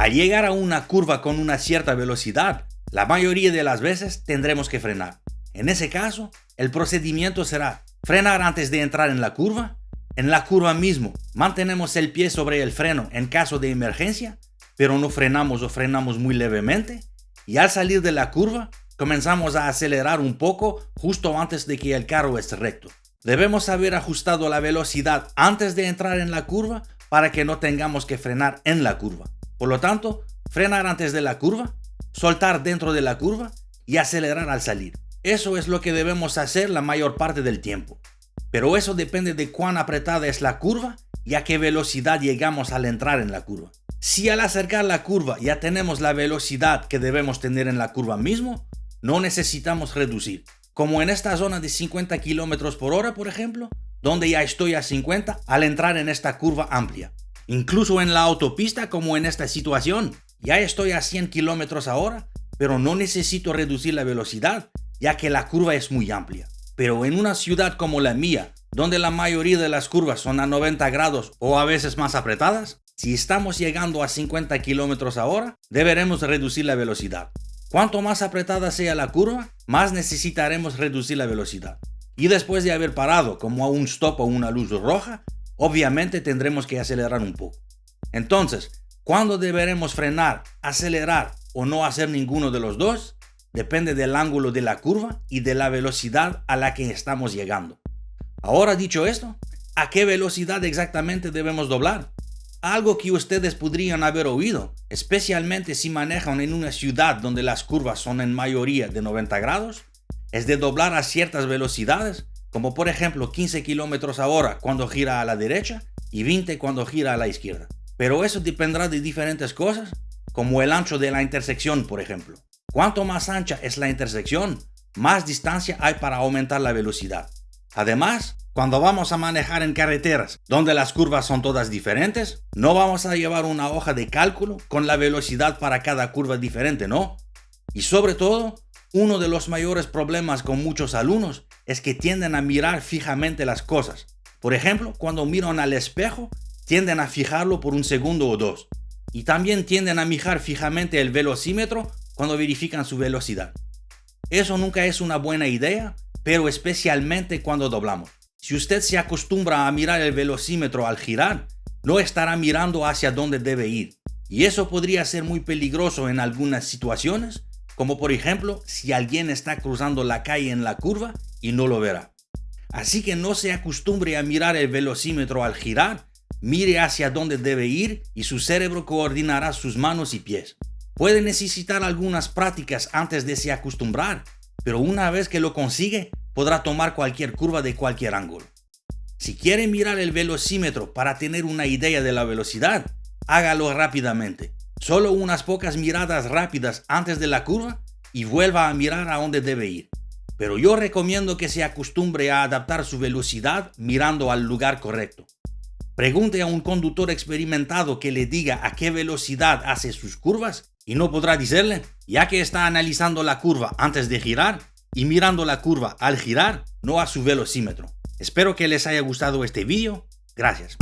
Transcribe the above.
Al llegar a una curva con una cierta velocidad, la mayoría de las veces tendremos que frenar. En ese caso, el procedimiento será frenar antes de entrar en la curva. En la curva mismo, mantenemos el pie sobre el freno en caso de emergencia, pero no frenamos o frenamos muy levemente. Y al salir de la curva, comenzamos a acelerar un poco justo antes de que el carro esté recto. Debemos haber ajustado la velocidad antes de entrar en la curva para que no tengamos que frenar en la curva. Por lo tanto, frenar antes de la curva, soltar dentro de la curva y acelerar al salir. Eso es lo que debemos hacer la mayor parte del tiempo. Pero eso depende de cuán apretada es la curva y a qué velocidad llegamos al entrar en la curva. Si al acercar la curva ya tenemos la velocidad que debemos tener en la curva mismo, no necesitamos reducir. Como en esta zona de 50 km por hora, por ejemplo, donde ya estoy a 50 al entrar en esta curva amplia. Incluso en la autopista, como en esta situación, ya estoy a 100 km a hora, pero no necesito reducir la velocidad, ya que la curva es muy amplia. Pero en una ciudad como la mía, donde la mayoría de las curvas son a 90 grados o a veces más apretadas, si estamos llegando a 50 km a hora, deberemos reducir la velocidad. Cuanto más apretada sea la curva, más necesitaremos reducir la velocidad. Y después de haber parado, como a un stop o una luz roja, obviamente tendremos que acelerar un poco. Entonces, ¿cuándo deberemos frenar, acelerar o no hacer ninguno de los dos? Depende del ángulo de la curva y de la velocidad a la que estamos llegando. Ahora dicho esto, ¿a qué velocidad exactamente debemos doblar? Algo que ustedes podrían haber oído, especialmente si manejan en una ciudad donde las curvas son en mayoría de 90 grados, es de doblar a ciertas velocidades, como por ejemplo 15 km a hora cuando gira a la derecha y 20 cuando gira a la izquierda. Pero eso dependerá de diferentes cosas, como el ancho de la intersección, por ejemplo. Cuanto más ancha es la intersección, más distancia hay para aumentar la velocidad. Además, cuando vamos a manejar en carreteras donde las curvas son todas diferentes, no vamos a llevar una hoja de cálculo con la velocidad para cada curva diferente, ¿no? Y sobre todo, uno de los mayores problemas con muchos alumnos es que tienden a mirar fijamente las cosas. Por ejemplo, cuando miran al espejo, tienden a fijarlo por un segundo o dos. Y también tienden a mirar fijamente el velocímetro cuando verifican su velocidad. Eso nunca es una buena idea, pero especialmente cuando doblamos. Si usted se acostumbra a mirar el velocímetro al girar, no estará mirando hacia dónde debe ir. Y eso podría ser muy peligroso en algunas situaciones, como por ejemplo si alguien está cruzando la calle en la curva y no lo verá. Así que no se acostumbre a mirar el velocímetro al girar, mire hacia dónde debe ir y su cerebro coordinará sus manos y pies. Puede necesitar algunas prácticas antes de se acostumbrar, pero una vez que lo consigue, podrá tomar cualquier curva de cualquier ángulo. Si quiere mirar el velocímetro para tener una idea de la velocidad, hágalo rápidamente. Solo unas pocas miradas rápidas antes de la curva y vuelva a mirar a dónde debe ir. Pero yo recomiendo que se acostumbre a adaptar su velocidad mirando al lugar correcto. Pregunte a un conductor experimentado que le diga a qué velocidad hace sus curvas y no podrá decirle, ya que está analizando la curva antes de girar y mirando la curva al girar, no a su velocímetro. Espero que les haya gustado este vídeo. Gracias.